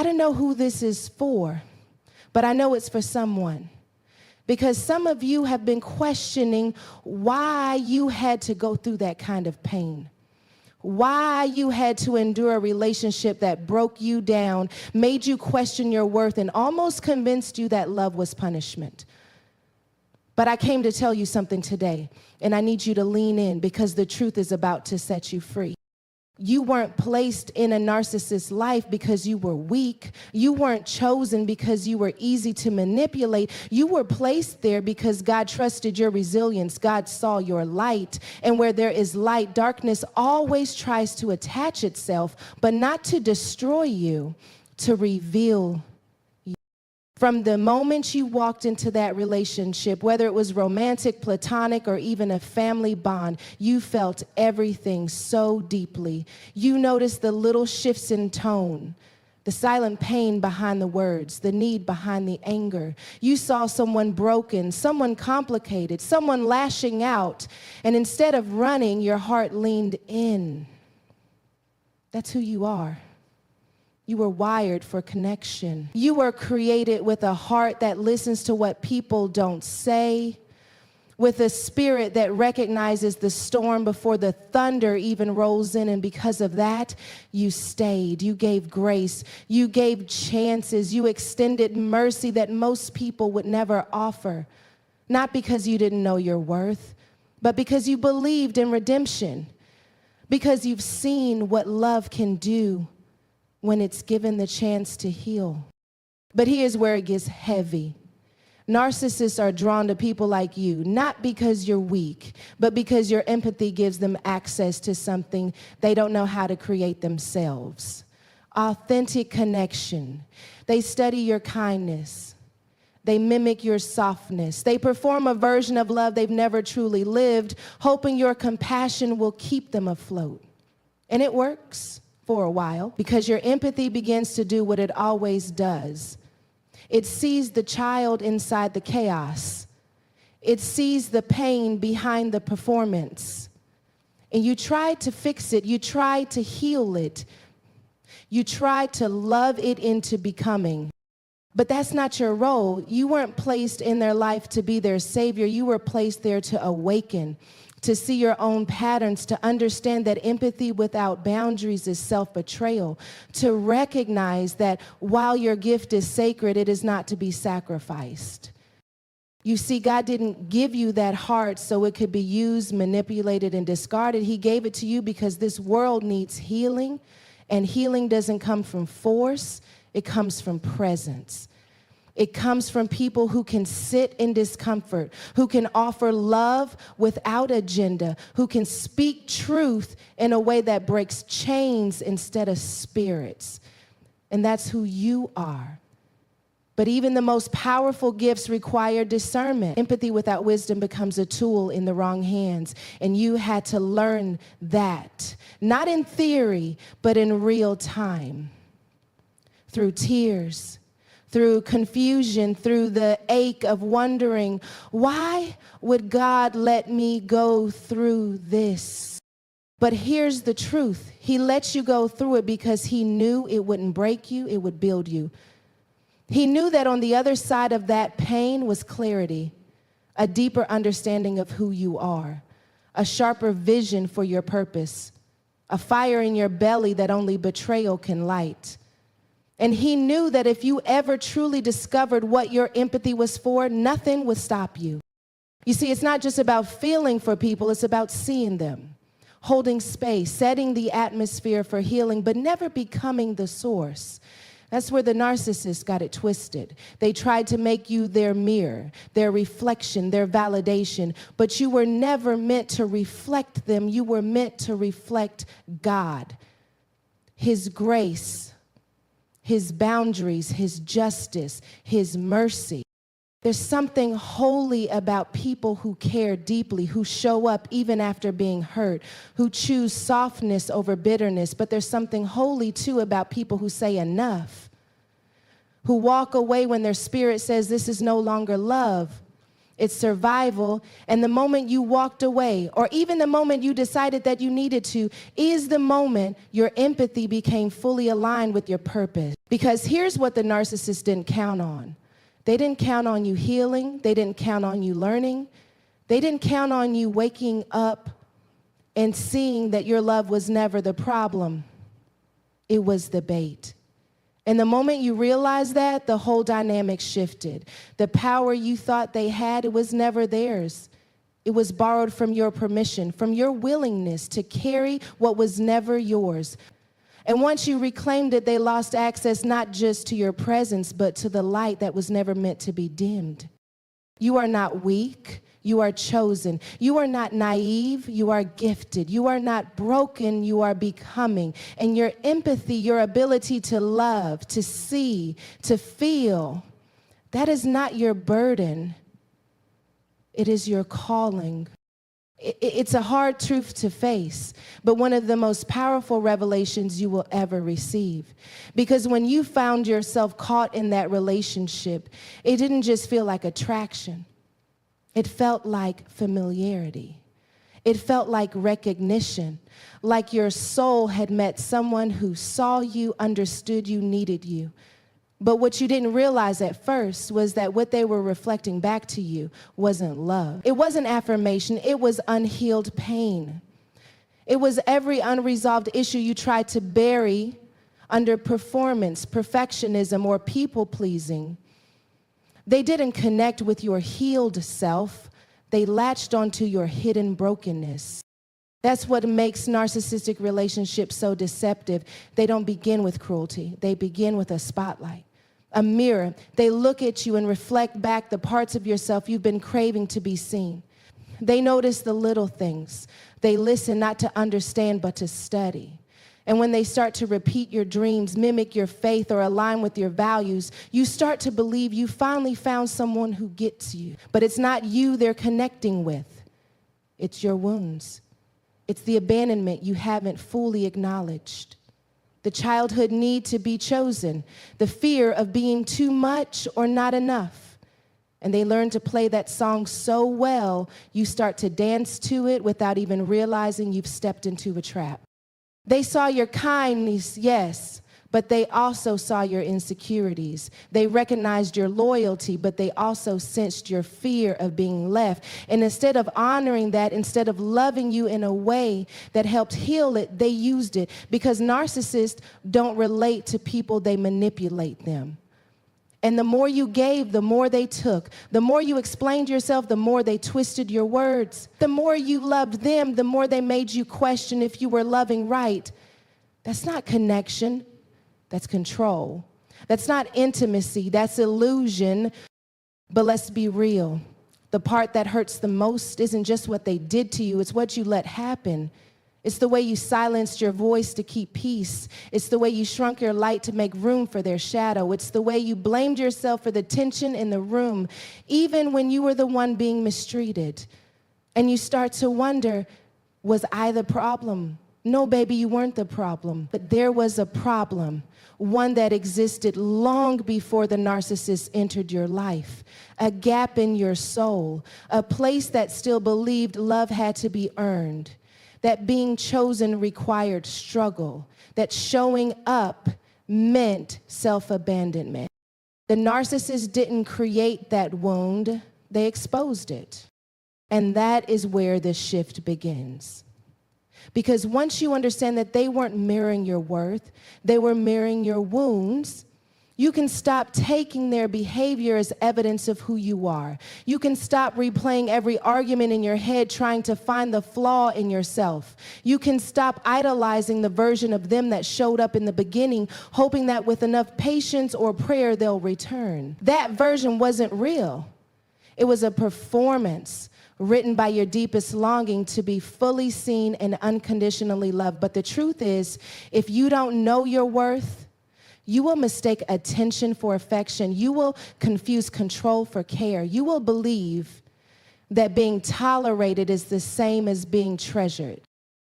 I don't know who this is for, but I know it's for someone. Because some of you have been questioning why you had to go through that kind of pain. Why you had to endure a relationship that broke you down, made you question your worth, and almost convinced you that love was punishment. But I came to tell you something today, and I need you to lean in because the truth is about to set you free. You weren't placed in a narcissist's life because you were weak. You weren't chosen because you were easy to manipulate. You were placed there because God trusted your resilience. God saw your light. And where there is light, darkness always tries to attach itself, but not to destroy you, to reveal you. From the moment you walked into that relationship, whether it was romantic, platonic, or even a family bond, you felt everything so deeply. You noticed the little shifts in tone, the silent pain behind the words, the need behind the anger. You saw someone broken, someone complicated, someone lashing out, and instead of running, your heart leaned in. That's who you are. You were wired for connection. You were created with a heart that listens to what people don't say, with a spirit that recognizes the storm before the thunder even rolls in. And because of that, you stayed. You gave grace. You gave chances. You extended mercy that most people would never offer. Not because you didn't know your worth, but because you believed in redemption. Because you've seen what love can do when it's given the chance to heal. But here's where it gets heavy. Narcissists are drawn to people like you, not because you're weak, but because your empathy gives them access to something they don't know how to create themselves. Authentic connection. They study your kindness. They mimic your softness. They perform a version of love they've never truly lived, hoping your compassion will keep them afloat. And it works for a while, because your empathy begins to do what it always does. It sees the child inside the chaos. It sees the pain behind the performance. And you try to fix it. You try to heal it. You try to love it into becoming. But that's not your role. You weren't placed in their life to be their savior. You were placed there to awaken, to see your own patterns, to understand that empathy without boundaries is self-betrayal, to recognize that while your gift is sacred, it is not to be sacrificed. You see, God didn't give you that heart so it could be used, manipulated, and discarded. He gave it to you because this world needs healing, and healing doesn't come from force, it comes from presence. It comes from people who can sit in discomfort, who can offer love without agenda, who can speak truth in a way that breaks chains instead of spirits. And that's who you are. But even the most powerful gifts require discernment. Empathy without wisdom becomes a tool in the wrong hands. And you had to learn that, not in theory, but in real time, through tears, through confusion, through the ache of wondering, why would God let me go through this? But here's the truth. He lets you go through it because he knew it wouldn't break you, it would build you. He knew that on the other side of that pain was clarity, a deeper understanding of who you are, a sharper vision for your purpose, a fire in your belly that only betrayal can light. And he knew that if you ever truly discovered what your empathy was for, nothing would stop you. You see, it's not just about feeling for people, it's about seeing them, holding space, setting the atmosphere for healing, but never becoming the source. That's where the narcissists got it twisted. They tried to make you their mirror, their reflection, their validation, but you were never meant to reflect them. You were meant to reflect God, his grace, his boundaries, his justice, his mercy. There's something holy about people who care deeply, who show up even after being hurt, who choose softness over bitterness. But there's something holy, too, about people who say enough, who walk away when their spirit says this is no longer love. it's survival, and the moment you walked away, or even the moment you decided that you needed to, is the moment your empathy became fully aligned with your purpose. Because here's what the narcissist didn't count on. They didn't count on you healing. They didn't count on you learning. They didn't count on you waking up and seeing that your love was never the problem. It was the bait. And the moment you realized that, the whole dynamic shifted. The power you thought they had, it was never theirs. It was borrowed from your permission, from your willingness to carry what was never yours. And once you reclaimed it, they lost access not just to your presence, but to the light that was never meant to be dimmed. You are not weak. You are chosen. You are not naive. You are gifted. You are not broken. You are becoming. And your empathy, your ability to love, to see, to feel, that is not your burden. It is your calling. It's a hard truth to face, but one of the most powerful revelations you will ever receive. Because when you found yourself caught in that relationship, it didn't just feel like attraction. It felt like familiarity. It felt like recognition, like your soul had met someone who saw you, understood you, needed you. But what you didn't realize at first was that what they were reflecting back to you wasn't love. It wasn't affirmation. It was unhealed pain. It was every unresolved issue you tried to bury under performance, perfectionism, or people-pleasing. They didn't connect with your healed self. They latched onto your hidden brokenness. That's what makes narcissistic relationships so deceptive. They don't begin with cruelty. They begin with a spotlight, a mirror. They look at you and reflect back the parts of yourself you've been craving to be seen. They notice the little things. They listen not to understand, but to study. And when they start to repeat your dreams, mimic your faith, or align with your values, you start to believe you finally found someone who gets you. But it's not you they're connecting with. It's your wounds. It's the abandonment you haven't fully acknowledged. The childhood need to be chosen. The fear of being too much or not enough. And they learn to play that song so well, you start to dance to it without even realizing you've stepped into a trap. They saw your kindness, yes, but they also saw your insecurities. They recognized your loyalty, but they also sensed your fear of being left. And instead of honoring that, instead of loving you in a way that helped heal it, they used it. Because narcissists don't relate to people, they manipulate them. And the more you gave, the more they took. The more you explained yourself, the more they twisted your words. The more you loved them, the more they made you question if you were loving right. That's not connection. That's control. That's not intimacy. That's illusion. But let's be real. The part that hurts the most isn't just what they did to you. It's what you let happen. It's the way you silenced your voice to keep peace. It's the way you shrunk your light to make room for their shadow. It's the way you blamed yourself for the tension in the room, even when you were the one being mistreated. And you start to wonder, was I the problem? No, baby, you weren't the problem. But there was a problem, one that existed long before the narcissist entered your life, a gap in your soul, a place that still believed love had to be earned, that being chosen required struggle, that showing up meant self-abandonment. The narcissist didn't create that wound, they exposed it. And that is where the shift begins. Because once you understand that they weren't mirroring your worth, they were mirroring your wounds, you can stop taking their behavior as evidence of who you are. You can stop replaying every argument in your head trying to find the flaw in yourself. You can stop idolizing the version of them that showed up in the beginning, hoping that with enough patience or prayer, they'll return. That version wasn't real. It was a performance written by your deepest longing to be fully seen and unconditionally loved. But the truth is, if you don't know your worth, you will mistake attention for affection. You will confuse control for care. You will believe that being tolerated is the same as being treasured.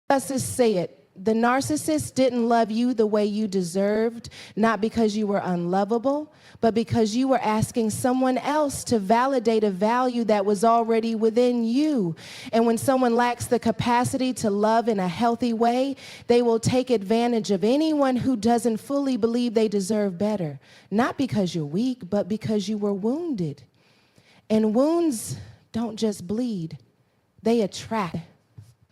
Let's just say it. The narcissist didn't love you the way you deserved, not because you were unlovable, but because you were asking someone else to validate a value that was already within you. And when someone lacks the capacity to love in a healthy way, they will take advantage of anyone who doesn't fully believe they deserve better. Not because you're weak, but because you were wounded. And wounds don't just bleed, they attract.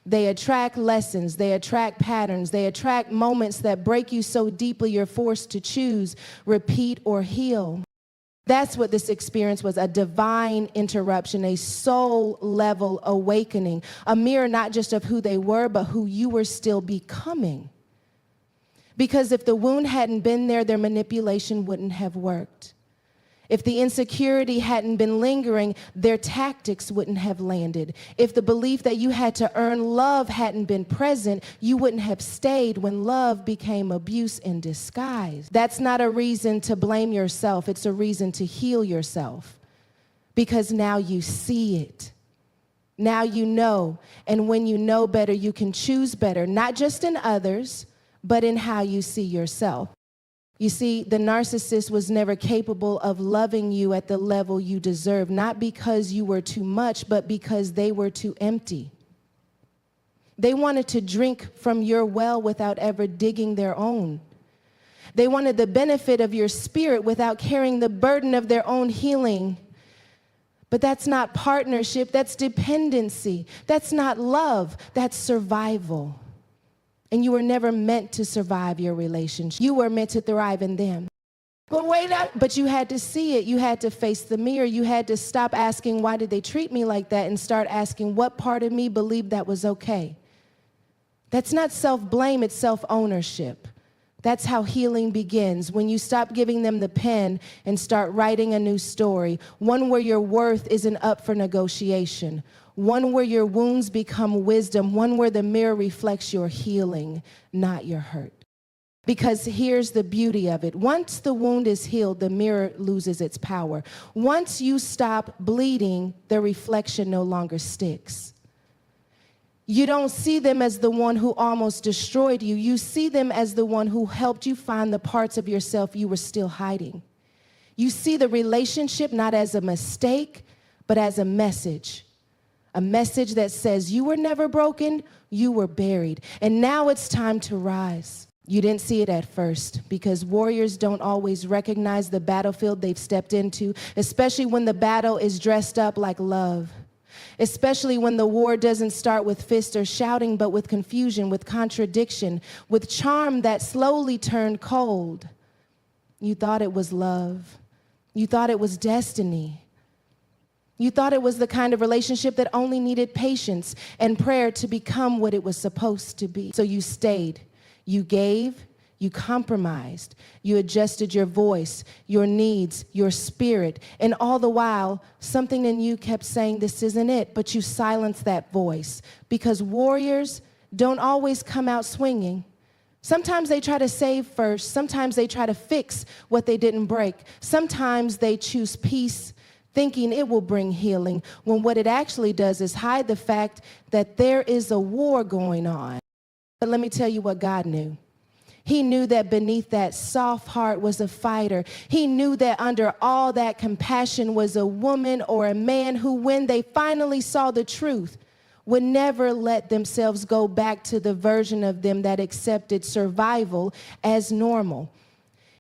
They attract lessons, they attract patterns, they attract moments that break you so deeply you're forced to choose, repeat, or heal. That's what this experience was, a divine interruption, a soul-level awakening, a mirror not just of who they were, but who you were still becoming. Because if the wound hadn't been there, their manipulation wouldn't have worked. If the insecurity hadn't been lingering, their tactics wouldn't have landed. If the belief that you had to earn love hadn't been present, you wouldn't have stayed when love became abuse in disguise. That's not a reason to blame yourself. It's a reason to heal yourself. Because now you see it. Now you know. And when you know better, you can choose better, not just in others, but in how you see yourself. You see, the narcissist was never capable of loving you at the level you deserve, not because you were too much, but because they were too empty. They wanted to drink from your well without ever digging their own. They wanted the benefit of your spirit without carrying the burden of their own healing. But that's not partnership, that's dependency. That's not love, that's survival. And you were never meant to survive your relationship. You were meant to thrive in them. But wait up. But you had to see it. You had to face the mirror. You had to stop asking, why did they treat me like that? And start asking, what part of me believed that was okay? That's not self-blame, it's self-ownership. That's how healing begins, when you stop giving them the pen and start writing a new story, one where your worth isn't up for negotiation, one where your wounds become wisdom, one where the mirror reflects your healing, not your hurt. Because here's the beauty of it. Once the wound is healed, the mirror loses its power. Once you stop bleeding, the reflection no longer sticks. You don't see them as the one who almost destroyed you. You see them as the one who helped you find the parts of yourself you were still hiding. You see the relationship not as a mistake, but as a message. A message that says you were never broken, you were buried, and now it's time to rise. You didn't see it at first because warriors don't always recognize the battlefield they've stepped into, especially when the battle is dressed up like love. Especially when the war doesn't start with fists or shouting, but with confusion, with contradiction, with charm that slowly turned cold. You thought it was love. You thought it was destiny. You thought it was the kind of relationship that only needed patience and prayer to become what it was supposed to be. So you stayed, you gave, you compromised, you adjusted your voice, your needs, your spirit, and all the while, something in you kept saying, this isn't it, but you silenced that voice because warriors don't always come out swinging. Sometimes they try to save first, sometimes they try to fix what they didn't break, sometimes they choose peace, thinking it will bring healing, when what it actually does is hide the fact that there is a war going on. But let me tell you what God knew. He knew that beneath that soft heart was a fighter. He knew that under all that compassion was a woman or a man who, when they finally saw the truth, would never let themselves go back to the version of them that accepted survival as normal.